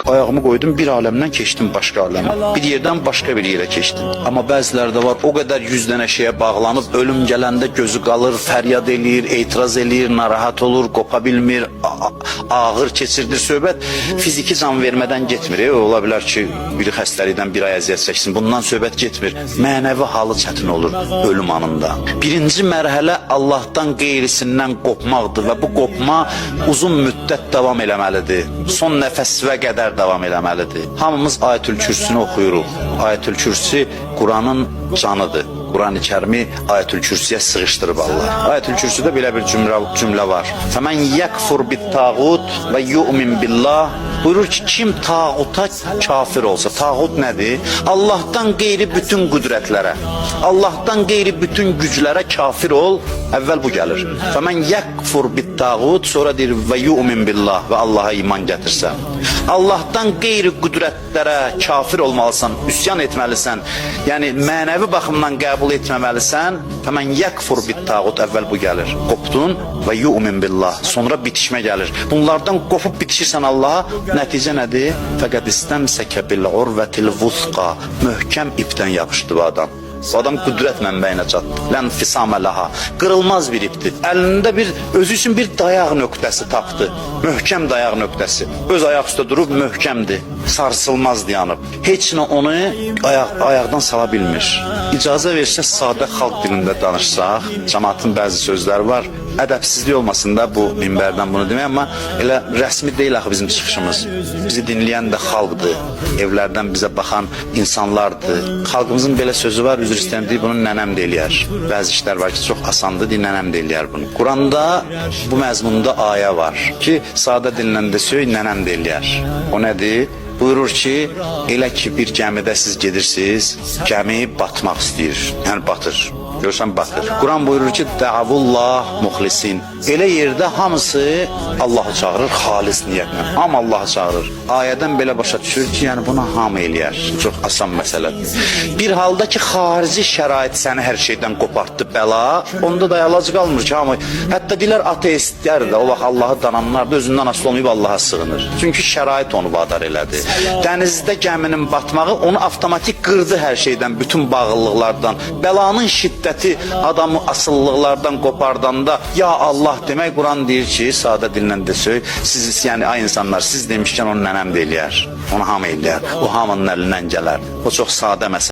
ayağımı koydum, bir alemden keçdim başka aleme. Bir yerden başka bir yere keçdim. Ama bəzilərdə var, o kadar 100 dənə şeyə bağlanıb, ölüm gələndə gözü qalır, fəryad eləyir, etiraz eləyir, narahat olur, qopa bilmir, ağır keçirdir. Söhbət fiziki can vermədən getmir. Ola bilər ki, biri xəstəlikdən bir ay əziyyət çəksin. Bundan söhbət getmir. Mənəvi halı çətin olur ölüm anında. Birinci mərhələ Allahdan qeyrisindən qopmaqdır və bu qopma uzun müddət davam eləməlidir. Son nəfəsvə qədər davam eləməlidir. Hamımız Ayətül Kürsünü oxuyuruq. Ayətül Kürsü Quranın canıdır. Quran-ı Kərimi Ayətül Kürsüyə sığışdırıb Allah. Ayətül Kürsüdə belə bir cümlə var. Fəmən yəkfur bit-tağut və yu'min billah. Buyurur ki, kim tağuta kafir olsa, tağut nədir? Allahdan qeyri bütün qüdrətlərə, Allahdan qeyri bütün güclərə kafir ol, əvvəl bu gəlir. Fəmən yəkfur bit-tağut, sonra deyir və yu'min billah və Allaha iman gətirsən. Allahdan qeyri qüdrətlərə kafir olmalısan, üsyan etməlisən, yəni mənəvi baxımdan qəbul etməməlisən. Fəmən yəkfur bit-tağut, əvvəl bu gəlir. Qopdun və yu'min billah, sonra bitişmə gəlir. Bunlardan qopub bitişirsən Allaha, nəticə nədir? Fəqət istəmsəkə bil-urvətil vusqa, möhkəm ipdən yapışdı bu adam. Bu adam qüdrət mənbəyinə çatdı. Lən fisamə laha, qırılmaz bir ipdir. Əlində özü üçün bir dayaq nöqtəsi tapdı. Möhkəm dayaq nöqtəsi. Öz ayaq üstə durub möhkəmdir. Sarsılmaz dayanıb. Heç nə onu ayaqdan sala bilmir. İcazə versək, sadə xalq dilində danışsaq, cəmaatın bəzi sözləri var. Ədəbsizlik olmasın da bu minbərdən bunu demək, amma elə rəsmi deyil axı bizim çıxışımız. Bizi dinləyən də xalqdır. Evlərdən bizə baxan insanlardır. Xalqımızın belə sözü var, üzr istəyirəm deyir, bunu nənəm də eləyər. Bəzi işlər var ki, çox asandır, deyir, nənəm də eləyər bunu. Quranda bu məzmunda ayə var ki, sadə dillə desək, nənəm də eləyər. O nədir? Buyurur ki, elə ki bir gəmidə siz gedirsiniz, gəmi batmaq istəyir, yəni batır. Görürsən, batır. Quran buyurur ki, dəavullah muxlisin. Elə yerdə hamısı Allahı çağırır, xalis niyyətlə. Hamı Allahı çağırır. Ayədən belə başa düşür ki, yəni buna hamı eləyər. Çox asan məsələdir. Bir halda ki, xarici şərait səni hər şeydən qopartdı, bəla, onda da əlac qalmır ki, hamı. Hətta deyilər, ateistlər də, o vaxt Allahı dananlar da özündən asılı olmayıb Allaha sığınır. Çünki şərait onu vadar elədi. Dənizdə gəminin batmağı onu avtomatik qırdı hər şeydən, bütün bağlılıqlardan. Bəlanın şiddəti adamı asıllıqlardan qopardanda, ya Allah demək, Quran deyir ki, sadə dillə desək, siz, yəni ay insanlar, siz demişkən onu nənəm də eləyər, onu hamı eləyər, o hamının əlindən gələr. O çox sadə məsələ.